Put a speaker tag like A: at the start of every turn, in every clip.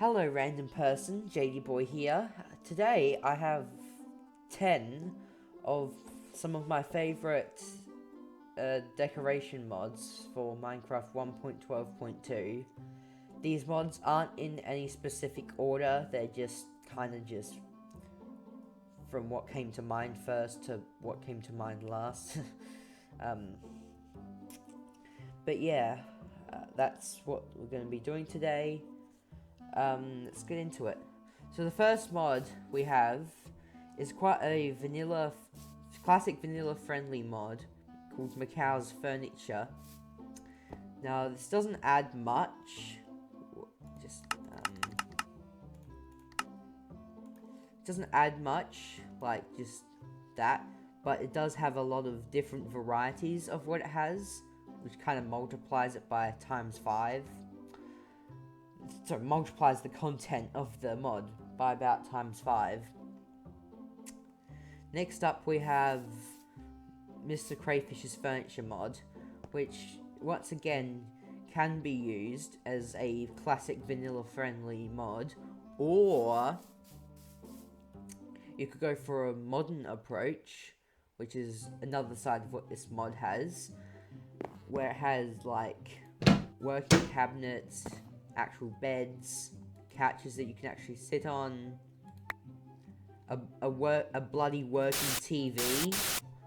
A: Hello random person, Jadeyboi here. Today I have 10 of some of my favourite decoration mods for Minecraft 1.12.2. These mods aren't in any specific order, they're just from what came to mind first to what came to mind last. um, but yeah, that's what we're going to be doing today. Let's get into it. So the first mod we have is quite a classic vanilla friendly mod called Macaus Furniture. Now this doesn't add much, like just that, but it does have a lot of different varieties of what it has, which kind of multiplies it by ×5. So multiplies the content of the mod by about ×5. Next up we have Mr. Crayfish's Furniture mod, which once again can be used as a classic vanilla friendly mod, or you could go for a modern approach, which is another side of what this mod has, where it has like working cabinets, actual beds, couches that you can actually sit on, a bloody working TV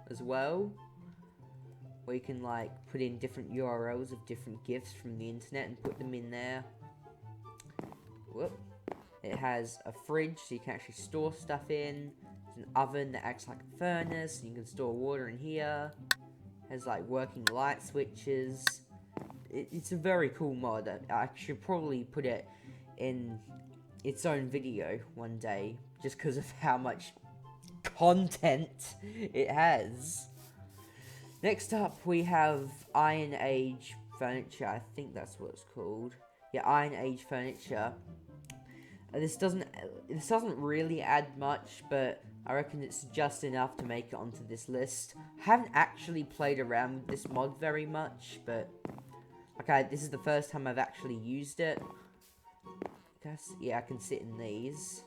A: as well, where you can like put in different URLs of different gifts from the internet and put them in there. Whoop. It has a fridge so you can actually store stuff in. There's an oven that acts like a furnace and you can store water in here. It has like working light switches. It's a very cool mod. I should probably put it in its own video one day, just because of how much content it has. Next up we have Iron Age Furniture. I think that's what it's called. Yeah, Iron Age Furniture. This doesn't really add much, but I reckon it's just enough to make it onto this list. I haven't actually played around with this mod very much, but okay, this is the first time I've actually used it. Yeah, I can sit in these.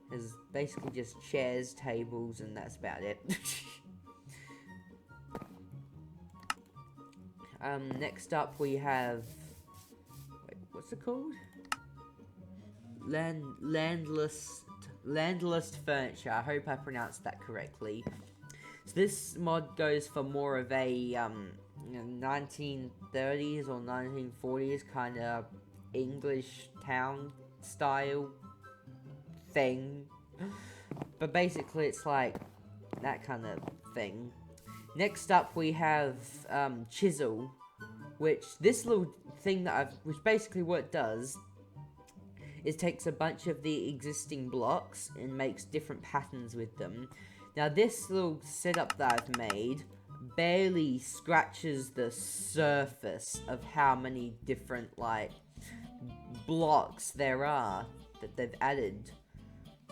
A: There's basically just chairs, tables, and that's about it. Next up we have... Wait, what's it called? Landless Furniture. I hope I pronounced that correctly. So this mod goes for more of a 1930s or 1940s kind of English town style thing, but basically it's like that kind of thing. Next up we have Chisel, which this little thing which basically what it does is takes a bunch of the existing blocks and makes different patterns with them. Now this little setup that I've made barely scratches the surface of how many different like blocks there are that they've added.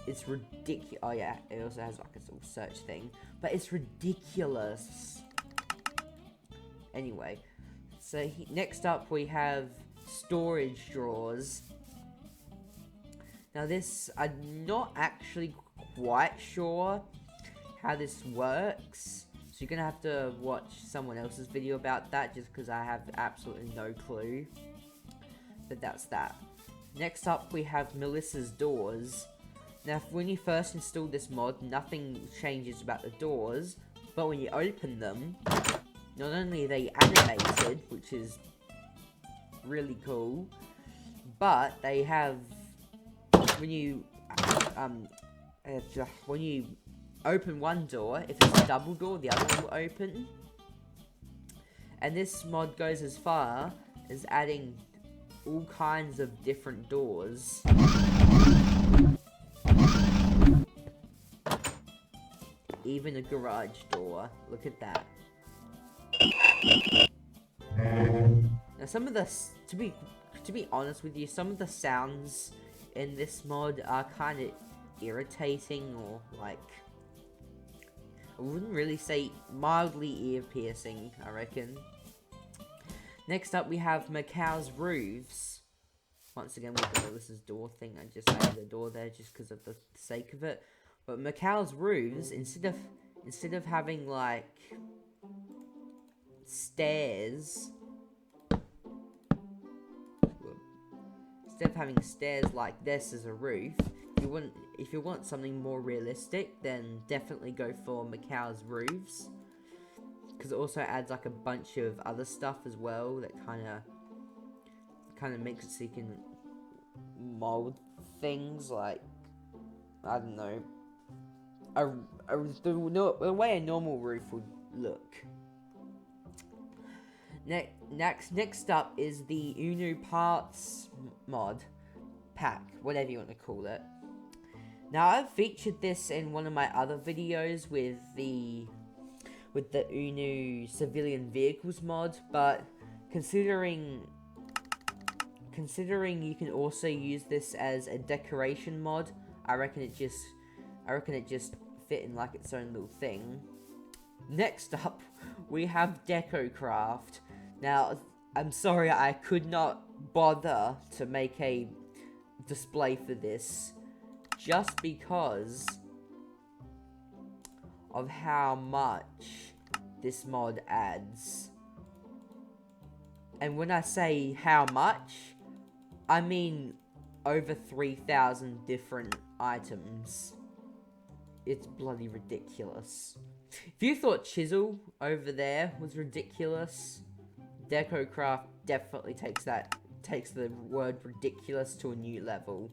A: It's ridiculous. Oh yeah, it also has like a little search thing, but it's ridiculous. Anyway, so next up we have storage drawers. Now this, I'm not actually quite sure how this works, so you're gonna have to watch someone else's video about that, just because I have absolutely no clue. But that's that. Next up we have Melissa's doors. Now when you first install this mod, nothing changes about the doors, but when you open them, not only are they animated, which is really cool, but they have, when you open one door, if it's a double door, the other one will open. And this mod goes as far as adding all kinds of different doors. Even a garage door. Look at that. Now some of the, to be honest with you, some of the sounds in this mod are kind of irritating, or like, I wouldn't really say mildly ear-piercing, I reckon. Next up we have Macaus roofs. Once again, with the Melissa's door thing, I just added a door there just because of the sake of it. But Macaus roofs, instead of having like stairs, like this as a roof, if you want something more realistic, then definitely go for Macaus roofs, because it also adds like a bunch of other stuff as well that kind of makes it so you can mold things like, I don't know, the way a normal roof would look. Next up is the UNU Parts mod pack, whatever you want to call it. Now, I've featured this in one of my other videos with the UNU civilian vehicles mod, but considering you can also use this as a decoration mod, I reckon it just fit in like its own little thing. Next up, we have Decocraft. Now, I'm sorry I could not bother to make a display for this, just because of how much this mod adds. And when I say how much, I mean over 3,000 different items. It's bloody ridiculous. If you thought Chisel over there was ridiculous, Decocraft definitely takes the word ridiculous to a new level.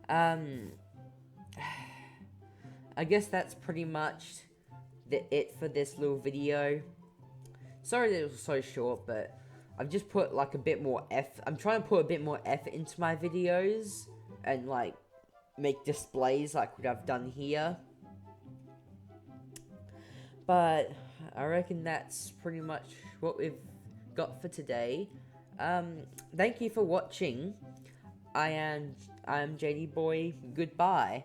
A: I guess that's pretty much it for this little video. Sorry that it was so short, but I've just put like a bit more I'm trying to put a bit more effort into my videos and like make displays like what I've done here. But I reckon that's pretty much what we've got for today. Thank you for watching. I'm Jadeyboi. Goodbye.